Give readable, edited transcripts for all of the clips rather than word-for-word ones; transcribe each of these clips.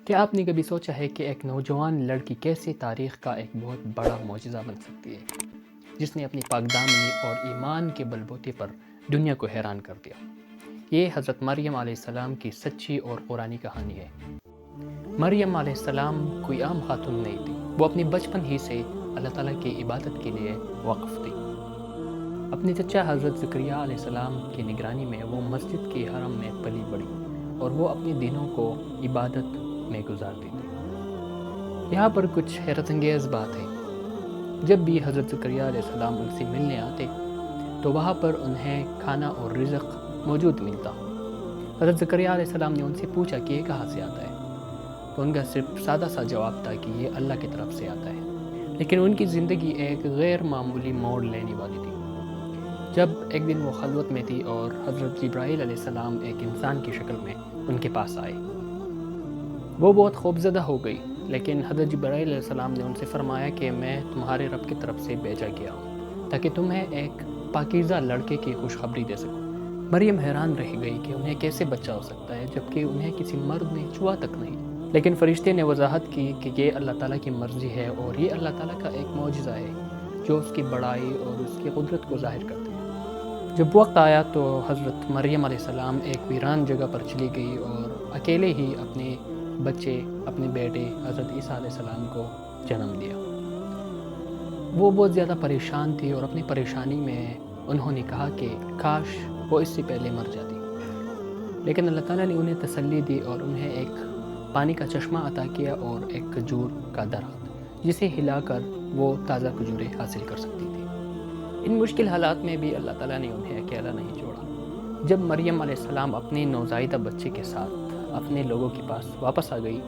کیا آپ نے کبھی سوچا ہے کہ ایک نوجوان لڑکی کیسے تاریخ کا ایک بہت بڑا معجزہ بن سکتی ہے، جس نے اپنی پاکدامنی اور ایمان کے بلبوتے پر دنیا کو حیران کر دیا؟ یہ حضرت مریم علیہ السلام کی سچی اور قرآنی کہانی ہے۔ مریم علیہ السلام کوئی عام خاتون نہیں تھی، وہ اپنے بچپن ہی سے اللہ تعالیٰ کی عبادت کے لیے وقف تھی۔ اپنے چچا حضرت زکریہ علیہ السلام کی نگرانی میں وہ مسجد کے حرم میں پلی بڑھی اور وہ اپنے دنوں کو عبادت میں گزارتی تھی۔ یہاں پر کچھ حیرت انگیز بات ہے، جب بھی حضرت زکریہ علیہ السلام ان سے ملنے آتے تو وہاں پر انہیں کھانا اور رزق موجود ملتا۔ حضرت زکریہ علیہ السلام نے ان سے پوچھا کہ یہ کہاں سے آتا ہے، تو ان کا صرف سادہ سا جواب تھا کہ یہ اللہ کی طرف سے آتا ہے۔ لیکن ان کی زندگی ایک غیر معمولی موڑ لینے والی تھی۔ جب ایک دن وہ خلوت میں تھی اور حضرت جبرائیل علیہ السلام ایک انسان کی شکل میں ان کے پاس آئے، وہ بہت خوفزدہ ہو گئی، لیکن حضرت جبرائیل علیہ السلام نے ان سے فرمایا کہ میں تمہارے رب کی طرف سے بھیجا گیا ہوں تاکہ تمہیں ایک پاکیزہ لڑکے کی خوشخبری دے سکوں۔ مریم حیران رہ گئی کہ انہیں کیسے بچہ ہو سکتا ہے جبکہ انہیں کسی مرد نے چھوا تک نہیں۔ لیکن فرشتے نے وضاحت کی کہ یہ اللہ تعالیٰ کی مرضی ہے اور یہ اللہ تعالیٰ کا ایک معجزہ ہے جو اس کی بڑائی اور اس کی قدرت کو ظاہر کرتے ہیں۔ جب وقت آیا تو حضرت مریم علیہ السلام ایک ویران جگہ پر چلی گئی اور اکیلے ہی اپنے بیٹے حضرت عیسیٰ علیہ السلام کو جنم دیا۔ وہ بہت زیادہ پریشان تھی اور اپنی پریشانی میں انہوں نے کہا کہ کاش وہ اس سے پہلے مر جاتی، لیکن اللہ تعالیٰ نے انہیں تسلی دی اور انہیں ایک پانی کا چشمہ عطا کیا اور ایک کھجور کا درخت جسے ہلا کر وہ تازہ کھجوریں حاصل کر سکتی تھی۔ ان مشکل حالات میں بھی اللہ تعالیٰ نے انہیں اکیلا نہیں چھوڑا۔ جب مریم علیہ السلام اپنے نوزائیدہ بچے کے ساتھ اپنے لوگوں کے پاس واپس آ گئی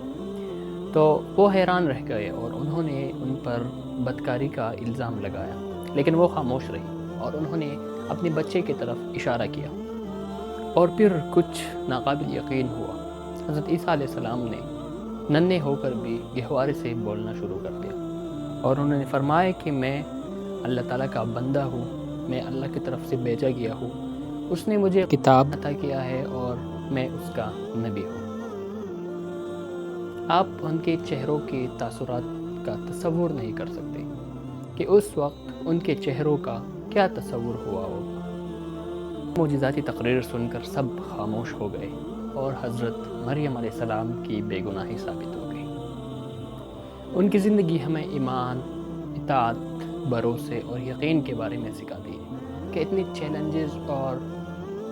تو وہ حیران رہ گئے اور انہوں نے ان پر بدکاری کا الزام لگایا، لیکن وہ خاموش رہی اور انہوں نے اپنے بچے کی طرف اشارہ کیا، اور پھر کچھ ناقابل یقین ہوا۔ حضرت عیسیٰ علیہ السلام نے ننھے ہو کر بھی گہوارے سے بولنا شروع کر دیا اور انہوں نے فرمایا کہ میں اللہ تعالیٰ کا بندہ ہوں، میں اللہ کی طرف سے بھیجا گیا ہوں، اس نے مجھے کتاب عطا کیا ہے اور میں اس کا نبی ہوں۔ آپ ان کے چہروں کے تاثرات کا تصور نہیں کر سکتے کہ اس وقت ان کے چہروں کا کیا تصور ہوا ہوگا۔ معجزاتی تقریر سن کر سب خاموش ہو گئے اور حضرت مریم علیہ السلام کی بے گناہی ثابت ہو گئی۔ ان کی زندگی ہمیں ایمان، اطاعت، بھروسے اور یقین کے بارے میں سکھاتی ہے کہ اتنے چیلنجز اور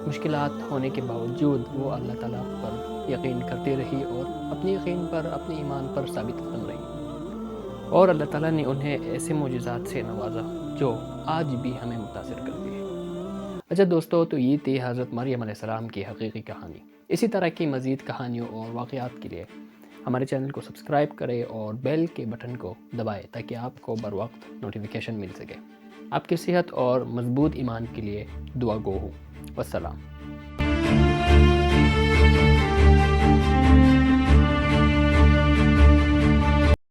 مشکلات ہونے کے باوجود وہ اللہ تعالیٰ پر یقین کرتی رہی اور اپنے یقین پر، اپنے ایمان پر ثابت قدم رہی، اور اللہ تعالیٰ نے انہیں ایسے معجزات سے نوازا جو آج بھی ہمیں متاثر کرتی ہے۔ اچھا دوستو، تو یہ تھی حضرت مریم علیہ السلام کی حقیقی کہانی۔ اسی طرح کی مزید کہانیوں اور واقعات کے لیے ہمارے چینل کو سبسکرائب کریں اور بیل کے بٹن کو دبائیں تاکہ آپ کو بر وقت نوٹیفیکیشن مل سکے۔ آپ کی صحت اور مضبوط ایمان کے لیے دعا گو ہوں۔ والسلام۔